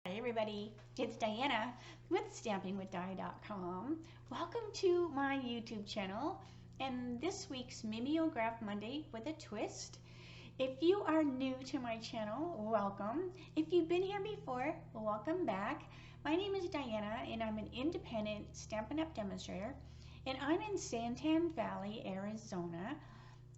Hi everybody, it's Diana with stampingwithdie.com. Welcome to my YouTube channel and this week's Mimeograph Monday with a twist. If you are new to my channel, welcome. If you've been here before, welcome back. My name is Diana and I'm an independent Stampin' Up! Demonstrator and I'm in Santan Valley, Arizona.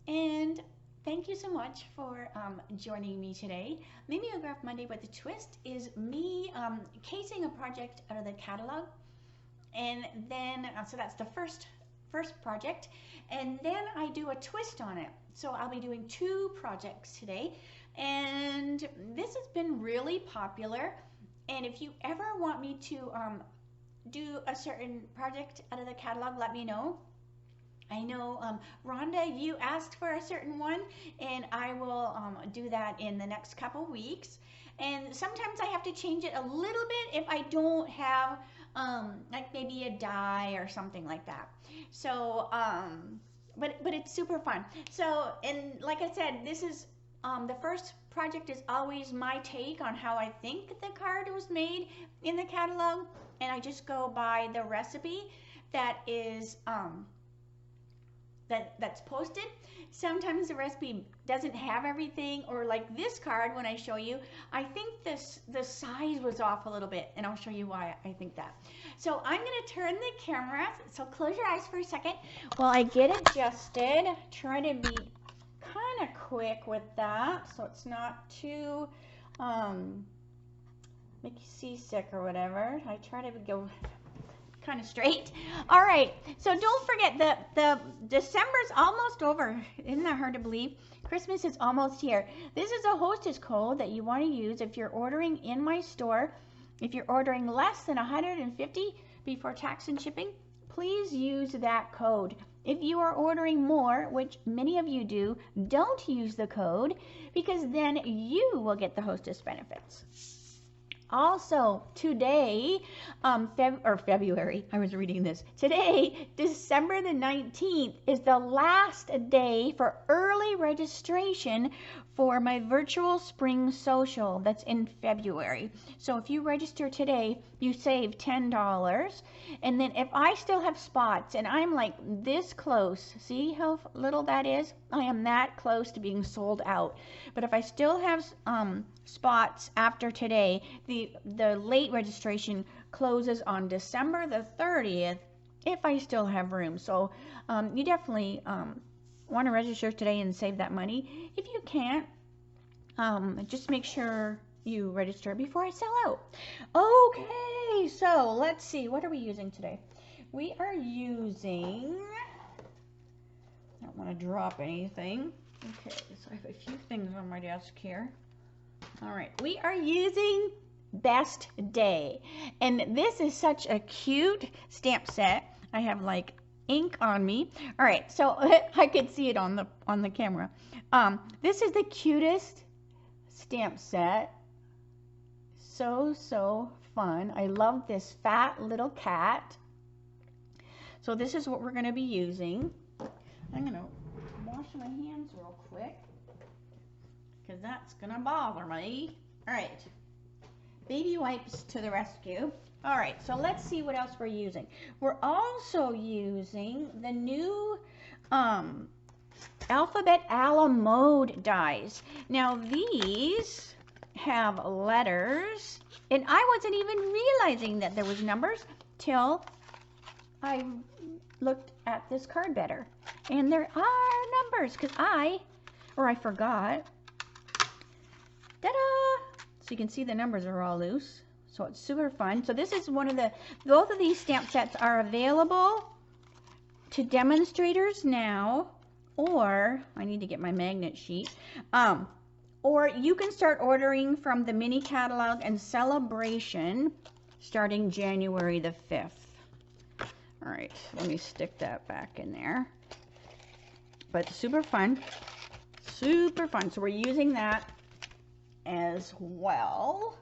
And thank you so much for joining me today. Mimeograph Monday with a Twist is me casing a project out of the catalog, and then so that's the first project, and then I do a twist on it. So I'll be doing two projects today, and this has been really popular. And if you ever want me to do a certain project out of the catalog, let me know. I know, Rhonda, you asked for a certain one, and I will do that in the next couple weeks. And sometimes I have to change it a little bit if I don't have, like maybe a die or something like that. So, but it's super fun. So, and like I said, this is, the first project is always my take on how I think the card was made in the catalog, and I just go by the recipe that is, that's posted. Sometimes the recipe doesn't have everything, or like this card when I show you, I think the size was off a little bit, and I'll show you why I think that. So I'm going to turn the camera, so close your eyes for a second while I get adjusted. Try to be kind of quick with that so it's not too make you seasick or whatever. I try to go kind of straight. All right, so don't forget that the December's almost over. Isn't that hard to believe? Christmas is almost here. This is a hostess code that you want to use if you're ordering in my store. If you're ordering less than $150 before tax and shipping, please use that code. If you are ordering more, which many of you do, don't use the code because then you will get the hostess benefits. Also, today, February, I was reading this. Today, December the 19th, is the last day for early registration for my virtual spring social that's in February. So if you register today, you save $10. And then if I still have spots and I'm like this close, see how little that is? I am that close to being sold out. But if I still have spots after today, the late registration closes on December the 30th if I still have room. So you definitely want to register today and save that money. If you can't, just make sure you register before I sell out. Okay, so let's see, what are we using today? We are using, I don't want to drop anything. Okay, so I have a few things on my desk here. All right, we are using Best Day, and this is such a cute stamp set. I have like ink on me. All right, so I could see it on the camera. This is the cutest stamp set. So fun. I love this fat little cat. So this is what we're going to be using. I'm going to wash my hands real quick because that's going to bother me. All right. Baby wipes to the rescue. All right, so let's see what else we're using. We're also using the new Alphabet a la Mode dies. Now these have letters, and I wasn't even realizing that there was numbers till I looked at this card better. And there are numbers because I forgot. Ta-da! So you can see the numbers are all loose. So it's super fun. So this is both of these stamp sets are available to demonstrators now, or I need to get my magnet sheet. Or you can start ordering from the mini catalog and celebration starting January the 5th. All right, let me stick that back in there. But super fun. Super fun. So we're using that as well.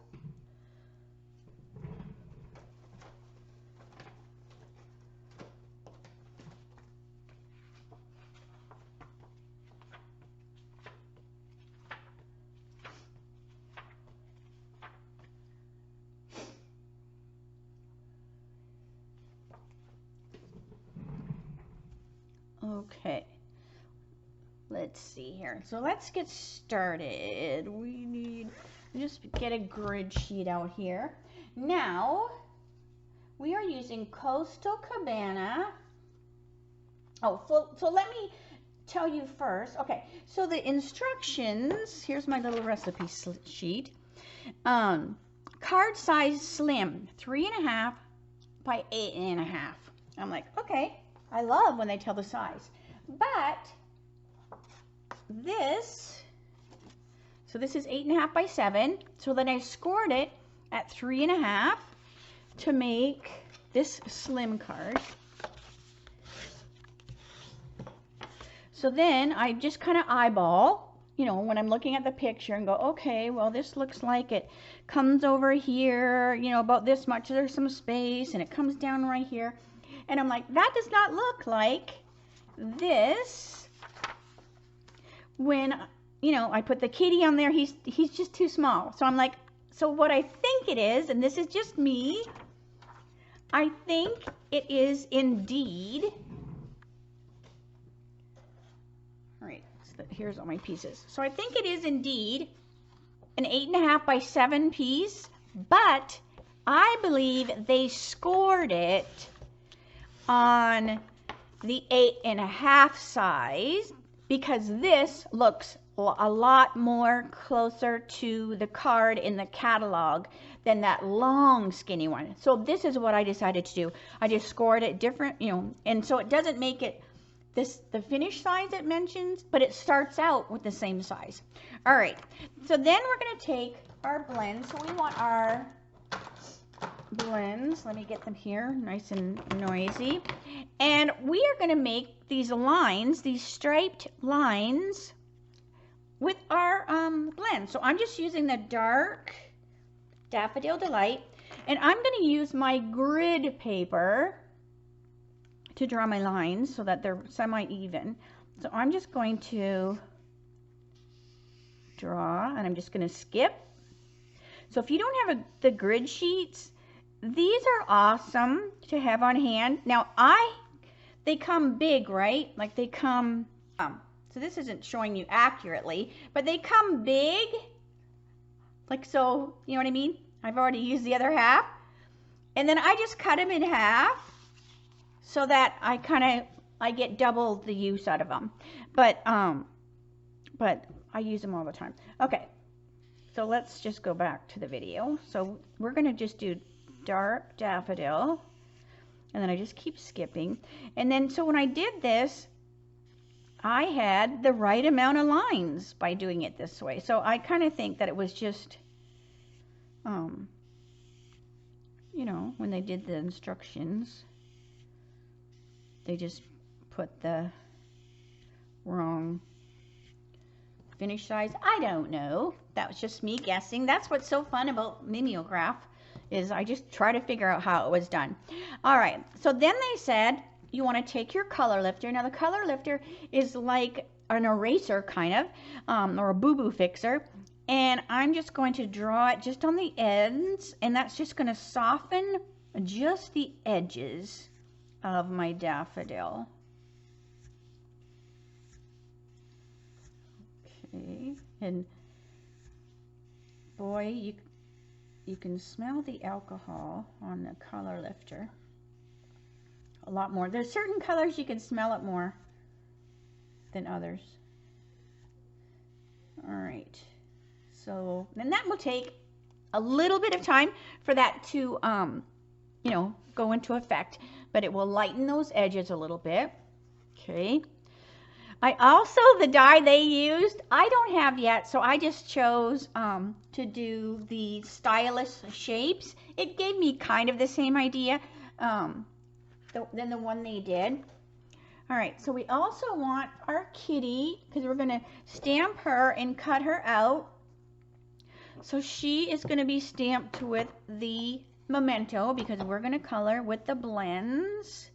let's see here. So let's get started. We need, just get a grid sheet out here. Now, we are using Coastal Cabana. Oh, so let me tell you first. Okay, so the instructions, here's my little recipe sheet. Card size slim, 3.5 by 8.5. I'm like, okay, I love when they tell the size. But this, so this is 8.5 by 7. So then I scored it at 3.5 to make this slim card. So then I just kind of eyeball, you know, when I'm looking at the picture and go, okay, well, this looks like it comes over here, you know, about this much, there's some space, and it comes down right here. And I'm like, that does not look like this. When, you know, I put the kitty on there, he's just too small. So I'm like, so what I think it is, and this is just me, I think it is indeed, all right, so here's all my pieces. So I think it is indeed an 8.5 by 7 piece, but I believe they scored it on the 8.5 size because this looks a lot more closer to the card in the catalog than that long skinny one. So this is what I decided to do. I just scored it different, you know, and so it doesn't make it the finished size it mentions, but it starts out with the same size. All right, so then we're going to take our blends. So we want our blends, let me get them here nice and noisy, and we are going to make these lines, these striped lines with our blend. So I'm just using the dark Daffodil Delight, and I'm going to use my grid paper to draw my lines so that they're semi-even. So I'm just going to draw, and I'm just going to skip. So if you don't have the grid sheets, these are awesome to have on hand. Now they come big, right? Like they come, so this isn't showing you accurately, but they come big, like so, you know what I mean? I've already used the other half. And then I just cut them in half so that I get double the use out of them. But I use them all the time. Okay, so let's just go back to the video. So we're gonna just do dark daffodil, and then I just keep skipping. And then so when I did this, I had the right amount of lines by doing it this way. So I kind of think that it was just, you know, when they did the instructions, they just put the wrong finish size. I don't know. That was just me guessing. That's what's so fun about Mimeograph, is I just try to figure out how it was done. All right, so then they said you want to take your color lifter. Now the color lifter is like an eraser kind of, or a boo-boo fixer, and I'm just going to draw it just on the ends, and that's just going to soften just the edges of my daffodil. Okay, and boy, you can smell the alcohol on the color lifter a lot more. There's certain colors you can smell it more than others. All right, so then that will take a little bit of time for that to you know, go into effect, but it will lighten those edges a little bit. Okay, I also, the die they used, I don't have yet, so I just chose to do the stylus shapes. It gave me kind of the same idea than the one they did. All right, so we also want our kitty, because we're going to stamp her and cut her out. So she is going to be stamped with the Memento, because we're going to color with the blends.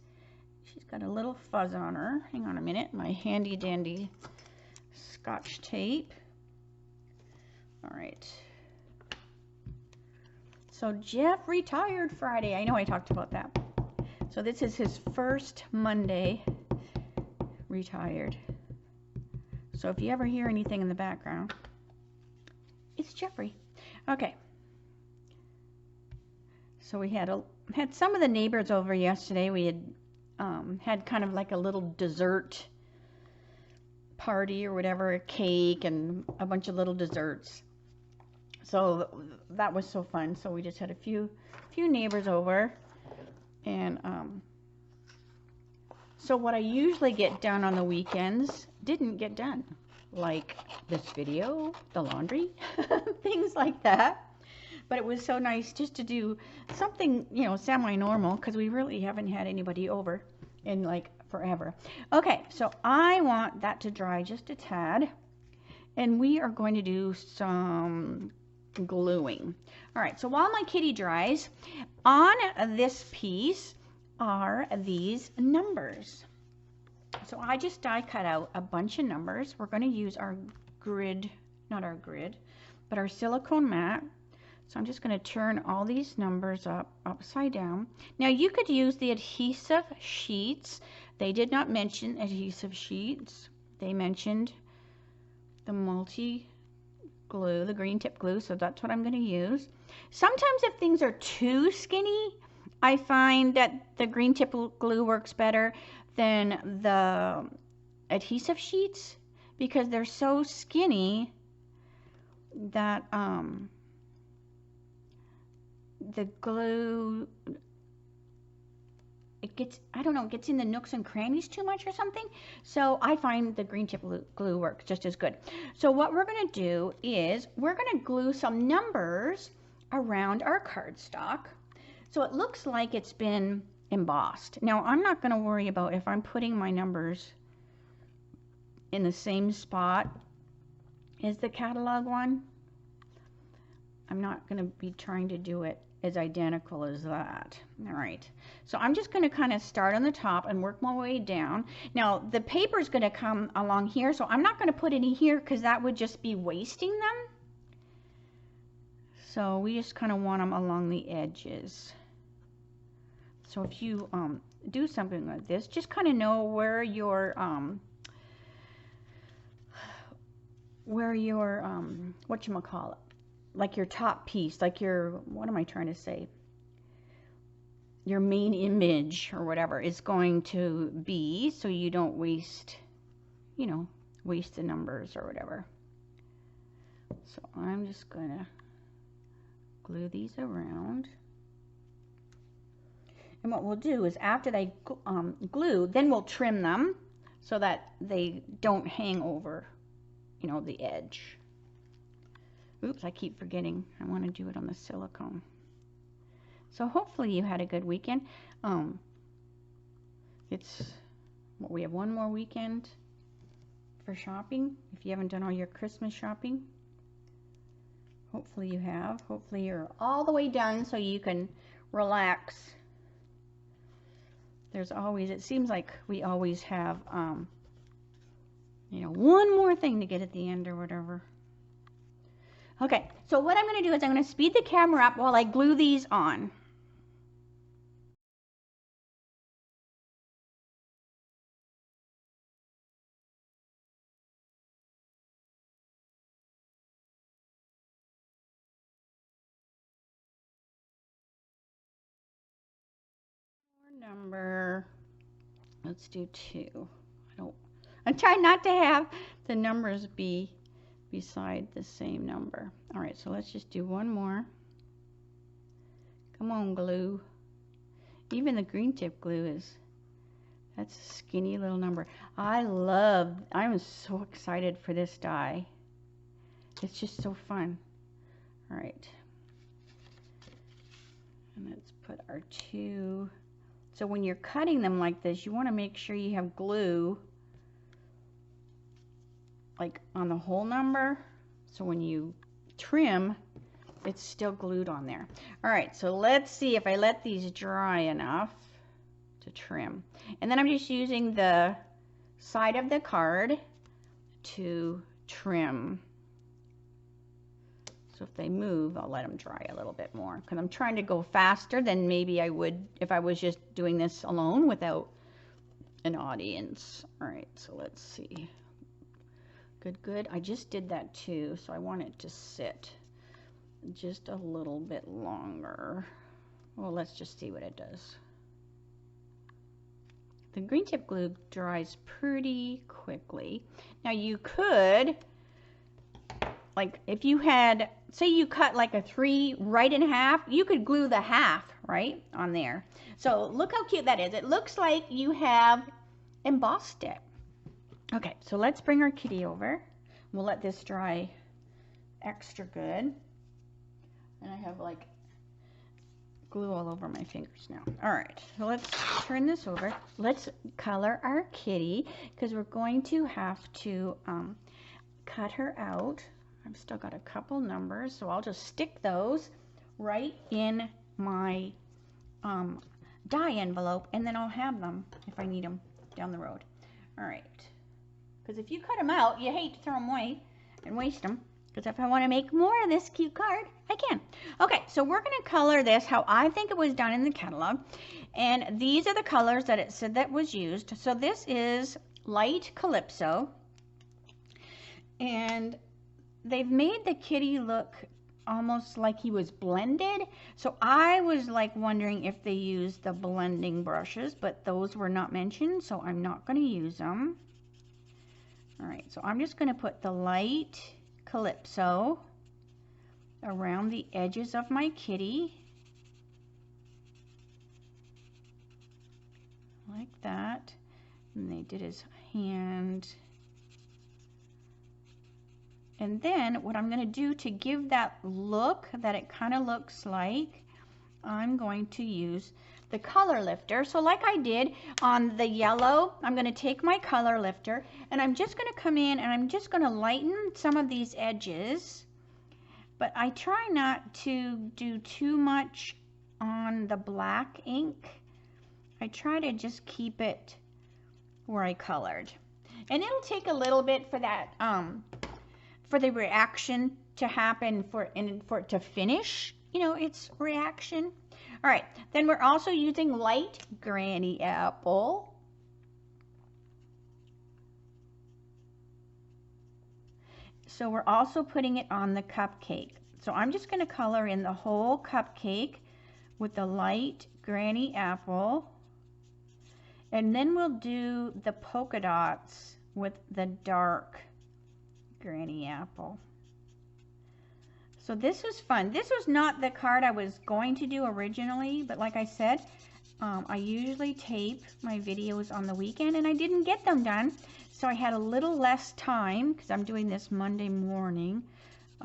She's got a little fuzz on her. Hang on a minute, my handy dandy Scotch tape. All right. So Jeff retired Friday. I know I talked about that. So this is his first Monday retired. So So if you ever hear anything in the background, it's Jeffrey. Okay. So we had some of the neighbors over yesterday. We had had kind of like a little dessert party or whatever, a cake and a bunch of little desserts. So that was so fun. So we just had a few neighbors over, and so what I usually get done on the weekends didn't get done, like this video, the laundry, things like that. But it was so nice just to do something, you know, semi-normal, because we really haven't had anybody over in like forever. Okay, so I want that to dry just a tad, and we are going to do some gluing. All right, so while my kitty dries, on this piece are these numbers. So I just die cut out a bunch of numbers. We're going to use our grid, not our grid, but our silicone mat. So I'm just going to turn all these numbers upside down. Now you could use the adhesive sheets. They did not mention adhesive sheets. They mentioned the multi glue, the green tip glue, so that's what I'm going to use. Sometimes if things are too skinny, I find that the green tip glue works better than the adhesive sheets, because they're so skinny that the glue, it gets, I don't know, gets in the nooks and crannies too much or something. So I find the green tip glue works just as good. So what we're going to do is we're going to glue some numbers around our cardstock so it looks like it's been embossed. Now I'm not going to worry about if I'm putting my numbers in the same spot as the catalog one. I'm not going to be trying to do it as identical as that. All right, so I'm just going to kind of start on the top and work my way down. Now the paper is going to come along here, so I'm not going to put any here because that would just be wasting them. So we just kind of want them along the edges. So if you do something like this, just kind of know where your whatchamacallit, like your top piece, like your, what am I trying to say? Your main image or whatever is going to be, so you don't waste, you know, waste the numbers or whatever. So I'm just going to glue these around. And what we'll do is after they glue, then we'll trim them so that they don't hang over, you know, the edge. Oops, I keep forgetting. I want to do it on the silicone. So hopefully you had a good weekend. It's, well, we have one more weekend for shopping. If you haven't done all your Christmas shopping, hopefully you have. Hopefully you're all the way done so you can relax. There's always, it seems like we always have, you know, one more thing to get at the end or whatever. Okay, so what I'm going to do is I'm going to speed the camera up while I glue these on. Number, let's do 2. I'm trying not to have the numbers be beside the same number. All right, so let's just do one more. Come on, glue. Even the green tip glue is, that's a skinny little number. I'm so excited for this die. It's just so fun. All right, and let's put our 2. So when you're cutting them like this, you want to make sure you have glue like on the whole number, so when you trim, it's still glued on there. All right, so let's see if I let these dry enough to trim. And then I'm just using the side of the card to trim. So if they move, I'll let them dry a little bit more, because I'm trying to go faster than maybe I would if I was just doing this alone without an audience. All right, so let's see. Good, good. I just did that too, so I want it to sit just a little bit longer. Well, let's just see what it does. The green tip glue dries pretty quickly. Now you could, like if you had, say you cut like a 3 right in half, you could glue the half right on there. So look how cute that is. It looks like you have embossed it. Okay, so let's bring our kitty over. We'll let this dry extra good. And I have like glue all over my fingers now. All right, so let's turn this over. Let's color our kitty because we're going to have to cut her out. I've still got a couple numbers, so I'll just stick those right in my die envelope, and then I'll have them if I need them down the road. All right, because if you cut them out, you hate to throw them away and waste them. Because if I want to make more of this cute card, I can. Okay, so we're going to color this how I think it was done in the catalog. And these are the colors that it said that was used. So this is Light Calypso. And they've made the kitty look almost like he was blended. So I was like wondering if they used the blending brushes, but those were not mentioned, so I'm not going to use them. All right, so I'm just going to put the Light Calypso around the edges of my kitty like that, and they did his hand. And then what I'm going to do to give that look that it kind of looks like, I'm going to use the color lifter. So like I did on the yellow, I'm going to take my color lifter and I'm just going to come in and I'm just going to lighten some of these edges. But I try not to do too much on the black ink. I try to just keep it where I colored. And it'll take a little bit for that, for the reaction to happen, for it to finish, you know, its reaction. All right, then we're also using Light Granny Apple. So we're also putting it on the cupcake. So I'm just going to color in the whole cupcake with the Light Granny Apple. And then we'll do the polka dots with the dark Granny Apple. So this was fun. This was not the card I was going to do originally, but like I said, I usually tape my videos on the weekend and I didn't get them done. So I had a little less time because I'm doing this Monday morning,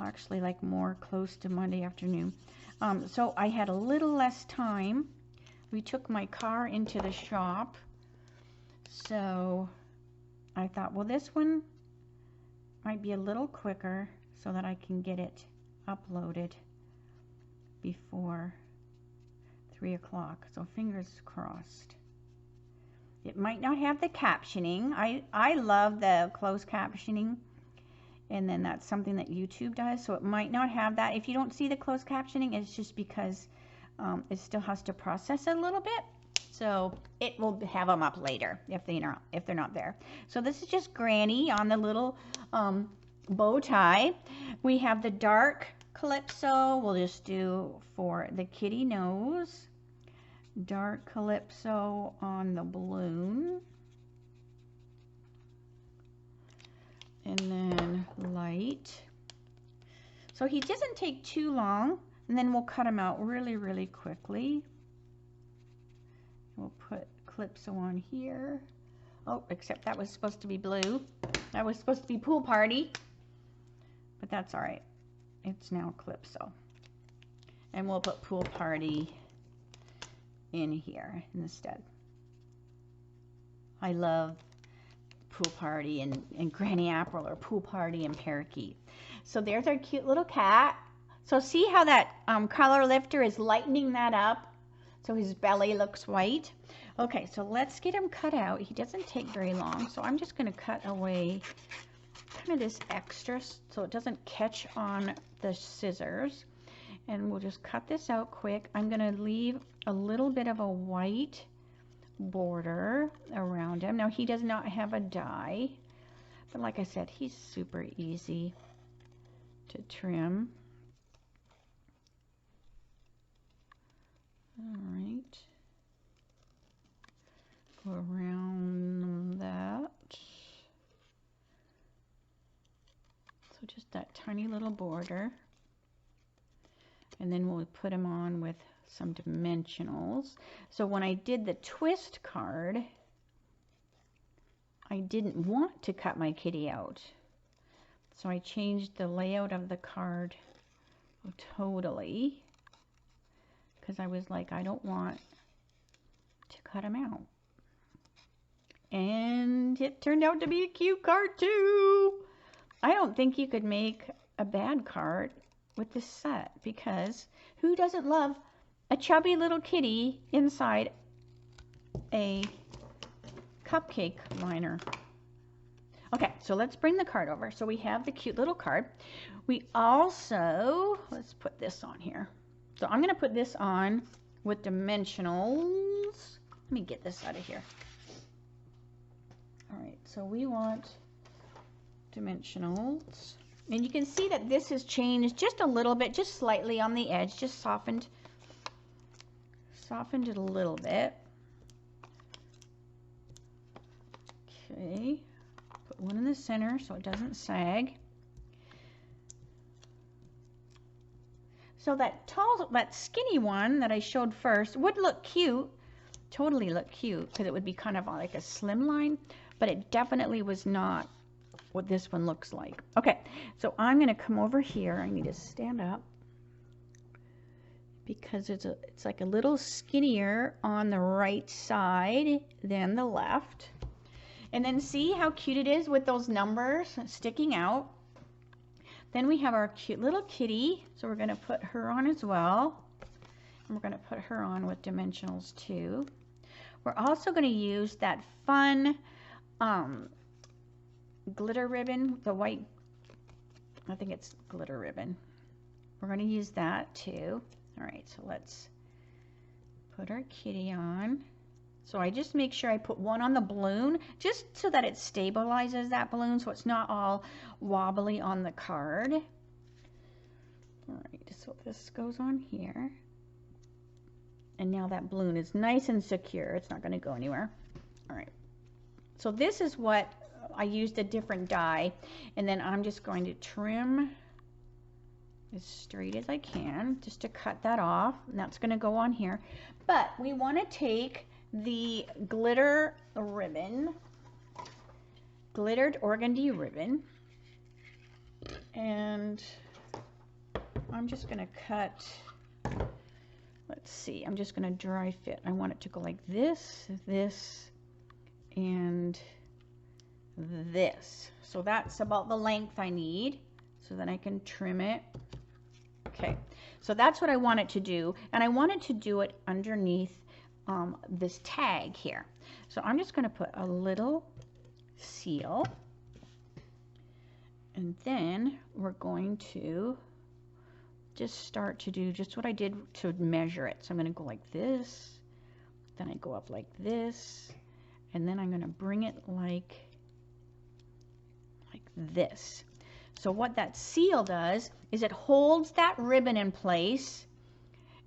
actually like more close to Monday afternoon. So I had a little less time. We took my car into the shop. So I thought, well, this one might be a little quicker so that I can get it uploaded before 3 o'clock. So fingers crossed. It might not have the captioning. I love the closed captioning, and then that's something that YouTube does, so it might not have that. If you don't see the closed captioning, it's just because it still has to process it a little bit. So it will have them up later if they're not there. So this is just Granny on the little bow tie. We have the dark Calypso. We'll just do for the kitty nose. Dark Calypso on the balloon. And then light. So he doesn't take too long, and then we'll cut him out really, really quickly. We'll put Calypso on here. Oh, except that was supposed to be blue. That was supposed to be Pool Party. But that's all right. It's now Calypso. And we'll put Pool Party in here instead. I love Pool Party and Granny Apple, or Pool Party and Parakeet. So there's our cute little cat. So see how that color lifter is lightening that up so his belly looks white. Okay, so let's get him cut out. He doesn't take very long, so I'm just going to cut away kind of this extra so it doesn't catch on the scissors. And we'll just cut this out quick. I'm going to leave a little bit of a white border around him. Now he does not have a die, But like I said, he's super easy to trim. All right. Go around that. So just that tiny little border. And then we'll put them on with some dimensionals. So when I did the twist card, I didn't want to cut my kitty out. So I changed the layout of the card totally, because I was like, I don't want to cut him out. And it turned out to be a cute card too. I don't think you could make a bad card with this set, because who doesn't love a chubby little kitty inside a cupcake liner? Okay, so let's bring the card over. So we have the cute little card. We also, let's put this on here. So I'm going to put this on with dimensionals. Let me get this out of here. All right, so we want dimensionals. And you can see that this has changed just a little bit, just slightly on the edge, just softened it a little bit. Okay, put one in the center so it doesn't sag. So that tall, that skinny one that I showed first would look cute, totally look cute, because it would be kind of like a slim line, but it definitely was not what this one looks like. Okay, so I'm going to come over here. I need to stand up because it's like a little skinnier on the right side than the left. And then see how cute it is with those numbers sticking out. Then we have our cute little kitty, so we're going to put her on as well. And we're going to put her on with dimensionals too. We're also going to use that fun glitter ribbon, the white, I think it's glitter ribbon. We're going to use that too. All right, so let's put our kitty on. So I just make sure I put one on the balloon just so that it stabilizes that balloon so it's not all wobbly on the card. All right, so this goes on here. And now that balloon is nice and secure. It's not going to go anywhere. All right, so this is what I used a different die, and then I'm just going to trim as straight as I can just to cut that off, and that's going to go on here. But we want to take the glitter ribbon, glittered organdy ribbon, and I'm just going to cut, let's see, I'm just going to dry fit. I want it to go like this, this, and this. So that's about the length I need, so then I can trim it. Okay, so that's what I wanted to do, and I wanted to do it underneath this tag here. So I'm just going to put a little seal, and then we're going to just start to do just what I did to measure it. So I'm going to go like this, then I go up like this, and then I'm going to bring it like this. So what that seal does is it holds that ribbon in place,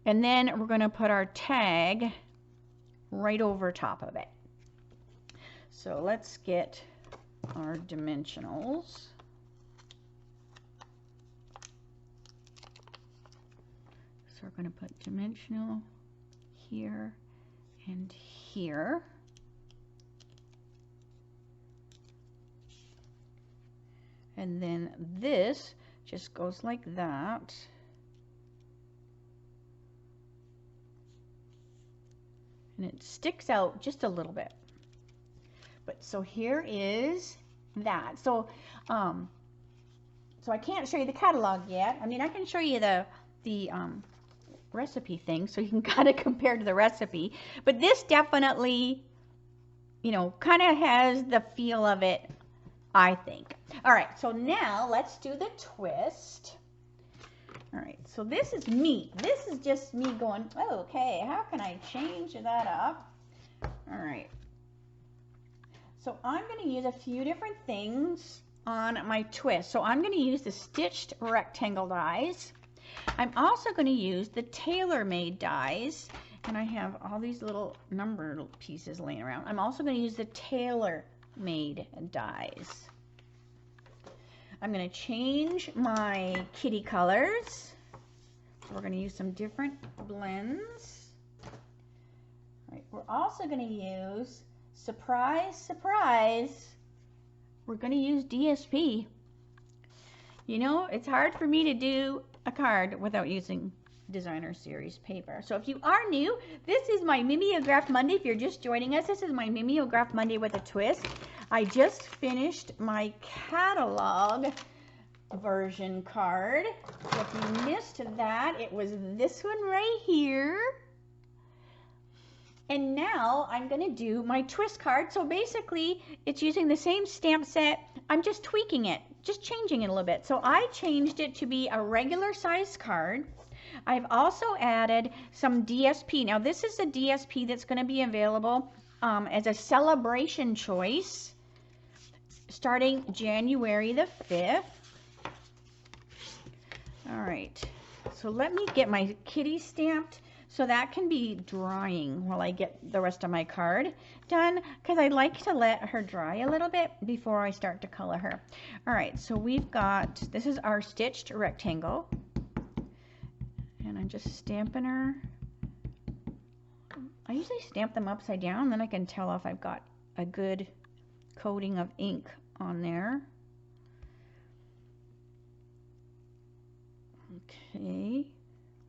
and then we're going to put our tag right over top of it. So let's get our dimensionals. So we're going to put dimensional here and here. And then this just goes like that. And it sticks out just a little bit. But so here is that. So so I can't show you the catalog yet. I mean, I can show you the recipe thing so you can kind of compare to the recipe. But this definitely, you know, kind of has the feel of it, I think. All right, so now let's do the twist. All right, so this is me. This is just me going, oh, okay, how can I change that up? All right. So I'm going to use a few different things on my twist. So I'm going to use the stitched rectangle dies. I'm also going to use the tailor-made dies, and I have all these little number pieces laying around. I'm also going to use the tailor-made dies. I'm going to change my kitty colors. So we're going to use some different blends. All right, we're also going to use, surprise, surprise, we're going to use DSP. You know, it's hard for me to do a card without using designer series paper. So if you are new, this is my Mimeograph Monday. If you're just joining us, this is my Mimeograph Monday with a twist. I just finished my catalog version card. So if you missed that, it was this one right here. And now I'm going to do my twist card. So basically, it's using the same stamp set. I'm just tweaking it, just changing it a little bit. So I changed it to be a regular size card. I've also added some DSP. Now this is the DSP that's going to be available as a celebration choice starting January the 5th. All right, so let me get my kitty stamped so that can be drying while I get the rest of my card done, because I like to let her dry a little bit before I start to color her. All right, so we've got, this is our stitched rectangle, and I'm just stamping her. I usually stamp them upside down, then I can tell if I've got a good coating of ink on there. Okay,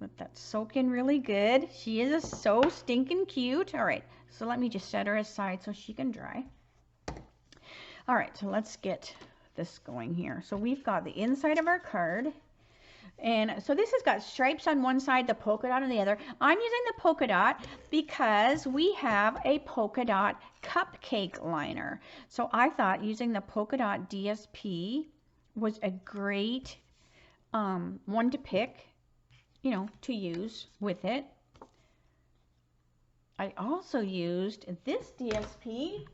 let that soak in really good. She is so stinking cute. All right, so let me just set her aside so she can dry. All right, so let's get this going here. So we've got the inside of our card. And so this has got stripes on one side, the polka dot on the other. I'm using the polka dot because we have a polka dot cupcake liner. So I thought using the polka dot DSP was a great one to pick, you know, to use with it. I also used this DSP.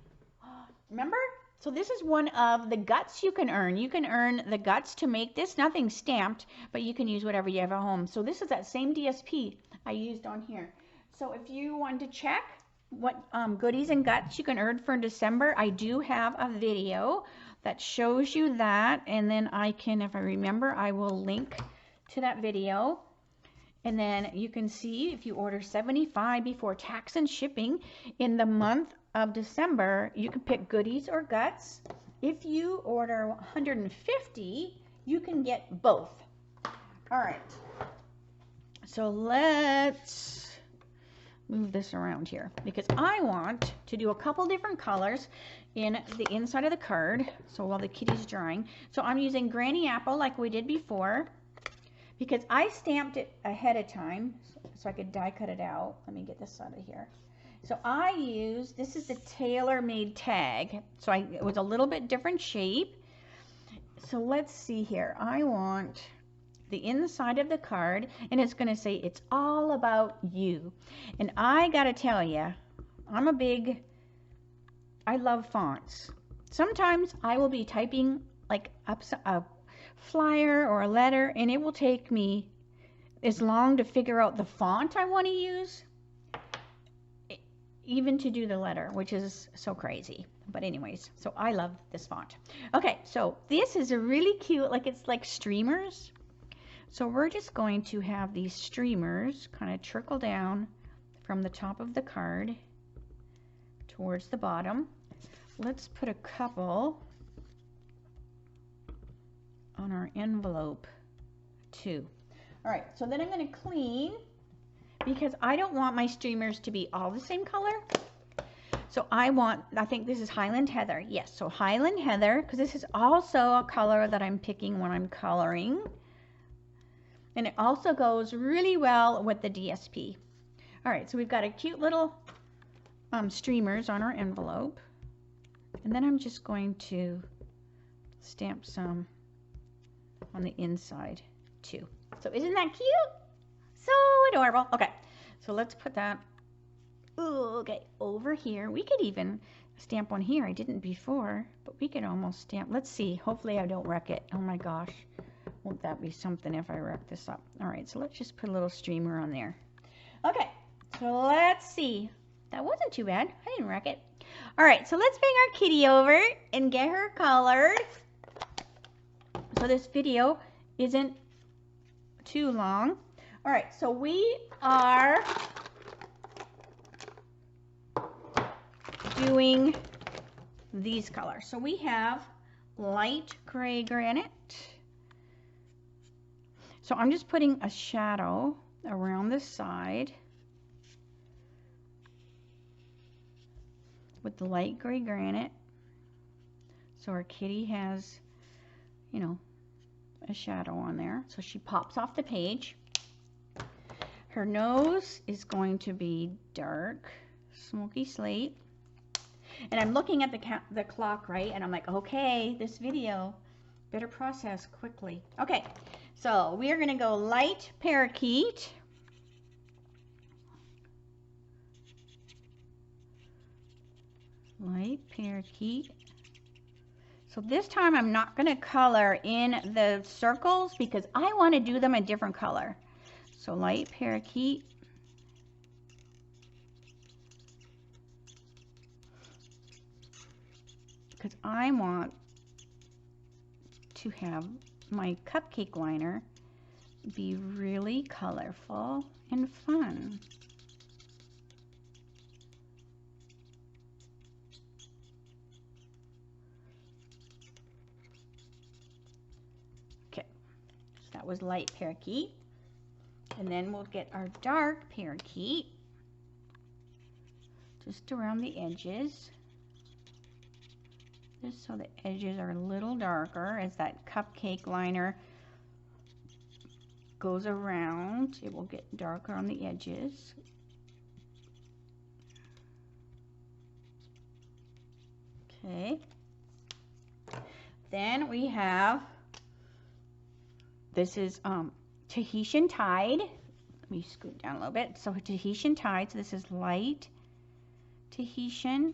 Remember? So this is one of the guts you can earn. You can earn the guts to make this. Nothing stamped, but you can use whatever you have at home. So this is that same DSP I used on here. So if you want to check what goodies and guts you can earn for December, I do have a video that shows you that. And then I can, if I remember, I will link to that video. And then you can see if you order 75 before tax and shipping in the month of December, you can pick goodies or guts. If you order 150, you can get both. All right, so let's move this around here because I want to do a couple different colors in the inside of the card. So while the kitty's drying, so I'm using Granny Apple like we did before because I stamped it ahead of time so I could die cut it out. Let me get this out of here. So I used, this is the tailor-made tag. So it was a little bit different shape. So let's see here. I want the inside of the card, and it's going to say, it's all about you. And I got to tell you, I love fonts. Sometimes I will be typing like up a flyer or a letter, and it will take me as long to figure out the font I want to use, even to do the letter, which is so crazy. But anyways, so I love this font. Okay, so this is a really cute, like it's like streamers. So we're just going to have these streamers kind of trickle down from the top of the card towards the bottom. Let's put a couple on our envelope too. All right, so then I'm going to clean because I don't want my streamers to be all the same color. So I think this is Highland Heather. Yes, so Highland Heather, because this is also a color that I'm picking when I'm coloring. And it also goes really well with the DSP. All right, so we've got a cute little streamers on our envelope. And then I'm just going to stamp some on the inside too. So isn't that cute? So adorable. Okay, so let's put that, okay, over here. We could even stamp one here. I didn't before, but we can almost stamp. Let's see. Hopefully I don't wreck it. Oh my gosh. Won't that be something if I wreck this up? All right, so let's just put a little streamer on there. Okay, so let's see. That wasn't too bad. I didn't wreck it. All right, so let's bring our kitty over and get her colored. So this video isn't too long. All right, so we are doing these colors. So we have light gray granite. So I'm just putting a shadow around the side with the light gray granite. So our kitty has, you know, a shadow on there. So she pops off the page. Her nose is going to be dark, smoky slate. And I'm looking at the clock, right? And I'm like, okay, this video better process quickly. Okay, so we are going to go light parakeet. Light parakeet. So this time I'm not going to color in the circles because I want to do them a different color. So light parakeet. Because I want to have my cupcake liner be really colorful and fun. Okay, so that was light parakeet. And then we'll get our dark parakeet just around the edges. Just so the edges are a little darker as that cupcake liner goes around. It will get darker on the edges. Okay. Then we have, this is Tahitian Tide. Let me scoot down a little bit. So Tahitian Tide, so this is light Tahitian,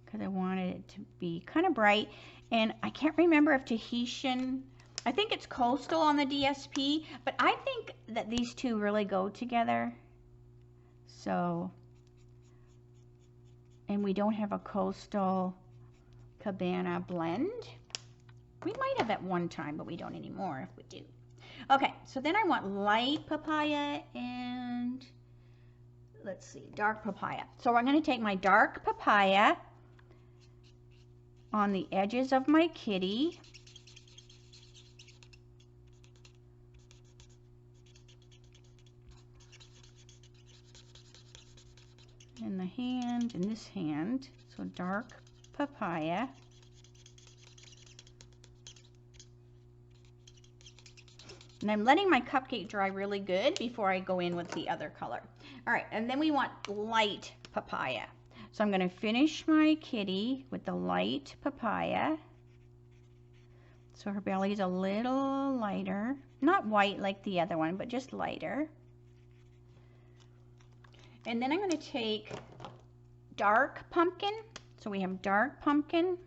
because I wanted it to be kind of bright. And I can't remember if Tahitian, I think it's coastal on the DSP, but I think that these two really go together. So, and we don't have a coastal cabana blend. We might have at one time, but we don't anymore if we do. Okay, so then I want light papaya and let's see, dark papaya. So I'm going to take my dark papaya on the edges of my kitty. And the hand and this hand. So dark papaya. And I'm letting my cupcake dry really good before I go in with the other color. All right, and then we want light papaya. So I'm going to finish my kitty with the light papaya. So her belly is a little lighter. Not white like the other one, but just lighter. And then I'm going to take dark pumpkin. So we have dark pumpkin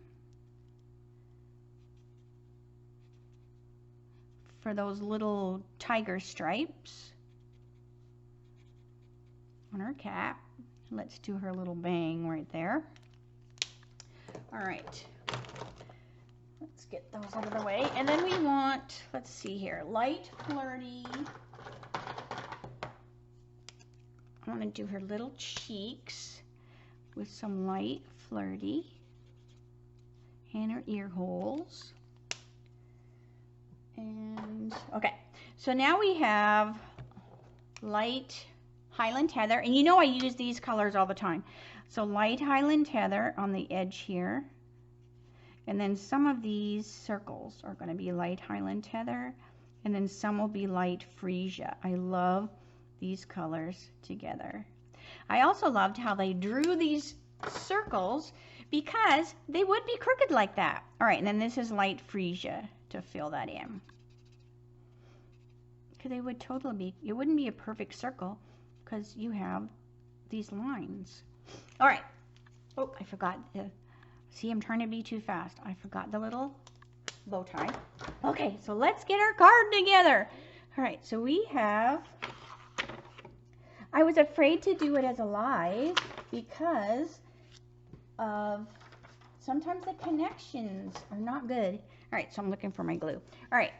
for those little tiger stripes on her cap. Let's do her little bang right there. All right, let's get those out of the way. And then we want, let's see here, light flirty. I want to do her little cheeks with some light flirty and her ear holes. And okay, so now we have light Highland Heather, and you know I use these colors all the time. So light Highland Heather on the edge here, and then some of these circles are going to be light Highland Heather, and then some will be light Freesia. I love these colors together. I also loved how they drew these circles because they would be crooked like that. All right, and then this is light Freesia to fill that in. Because they would totally be, it wouldn't be a perfect circle because you have these lines. All right. Oh, I forgot. See, I'm trying to be too fast. I forgot the little bow tie. Okay, so let's get our card together. All right, so we have, I was afraid to do it as a live because of sometimes the connections are not good. All right, so I'm looking for my glue. All right.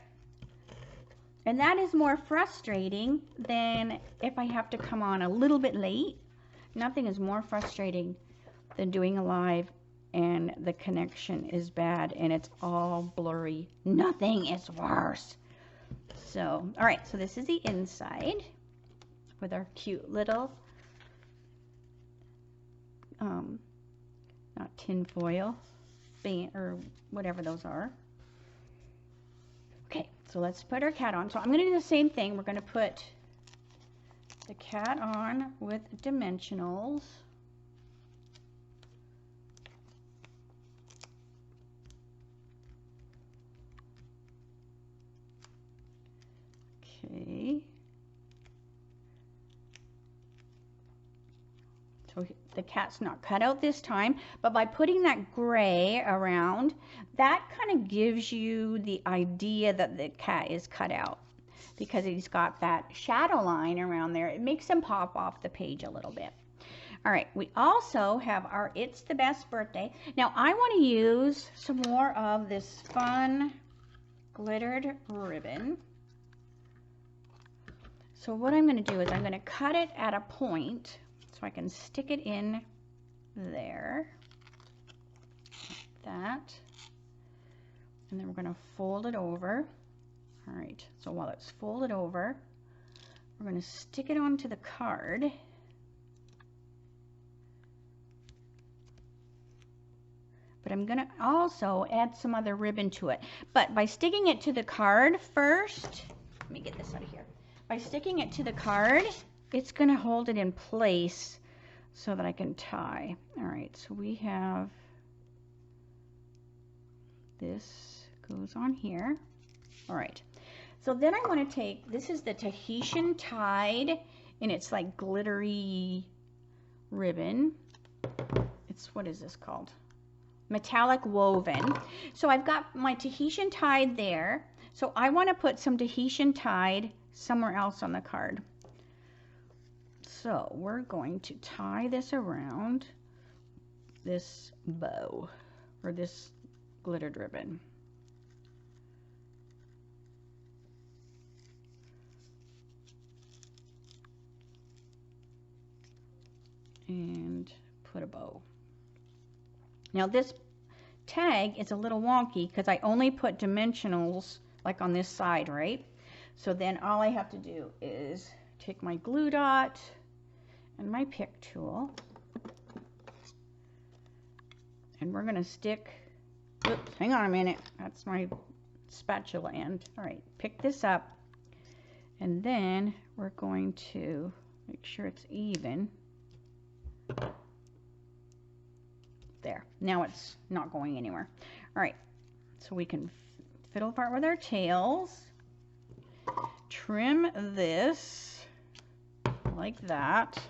And that is more frustrating than if I have to come on a little bit late. Nothing is more frustrating than doing a live and the connection is bad and it's all blurry. Nothing is worse. So, all right, so this is the inside with our cute little, not tin foil, or whatever those are. Okay, so let's put our cat on. So I'm going to do the same thing. We're going to put the cat on with dimensionals. Okay. So the cat's not cut out this time, but by putting that gray around, that kind of gives you the idea that the cat is cut out because he's got that shadow line around there. It makes him pop off the page a little bit. All right, we also have our It's the Best Birthday. Now I want to use some more of this fun glittered ribbon. So what I'm going to do is I'm going to cut it at a point so I can stick it in there, like that, and then we're going to fold it over. All right, so while it's folded over, we're going to stick it onto the card. But I'm going to also add some other ribbon to it. But by sticking it to the card first, let me get this out of here. By sticking it to the card, it's going to hold it in place so that I can tie. All right, so we have this goes on here. All right, so then I want to take, this is the Tahitian tied, and it's like glittery ribbon. It's, what is this called? Metallic woven. So I've got my Tahitian tied there. So I want to put some Tahitian tied somewhere else on the card. So we're going to tie this around this bow or this glittered ribbon. And put a bow. Now this tag is a little wonky because I only put dimensionals like on this side, right? So then all I have to do is take my glue dot and my pick tool, and we're going to stick, oops, hang on a minute, that's my spatula end. All right, pick this up, and then we're going to make sure it's even. There, now it's not going anywhere. All right, so we can fiddle apart with our tails, trim this like that,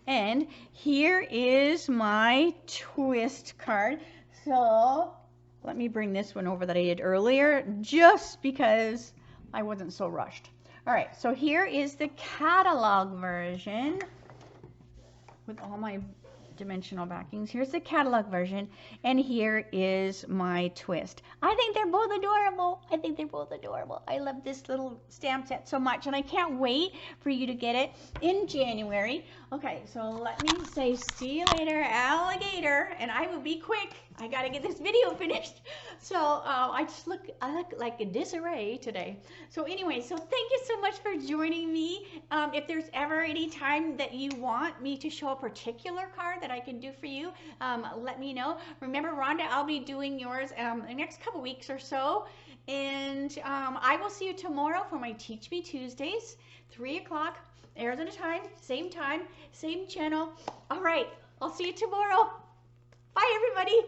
and here is my twist card. So let me bring this one over that I did earlier just because I wasn't so rushed. All right, so here is the catalog version with all my dimensional backings. Here's the catalog version, and here is my twist. I think they're both adorable. I think they're both adorable. I love this little stamp set so much, and I can't wait for you to get it in January. Okay, so let me say see you later, alligator, and I will be quick. I gotta get this video finished. So I look like a disarray today. So anyway, so thank you so much for joining me. If there's ever any time that you want me to show a particular card that I can do for you, let me know. Remember, Rhonda, I'll be doing yours in the next couple weeks or so. And I will see you tomorrow for my Teach Me Tuesdays, 3 o'clock Arizona time, same channel. All right, I'll see you tomorrow. Bye, everybody.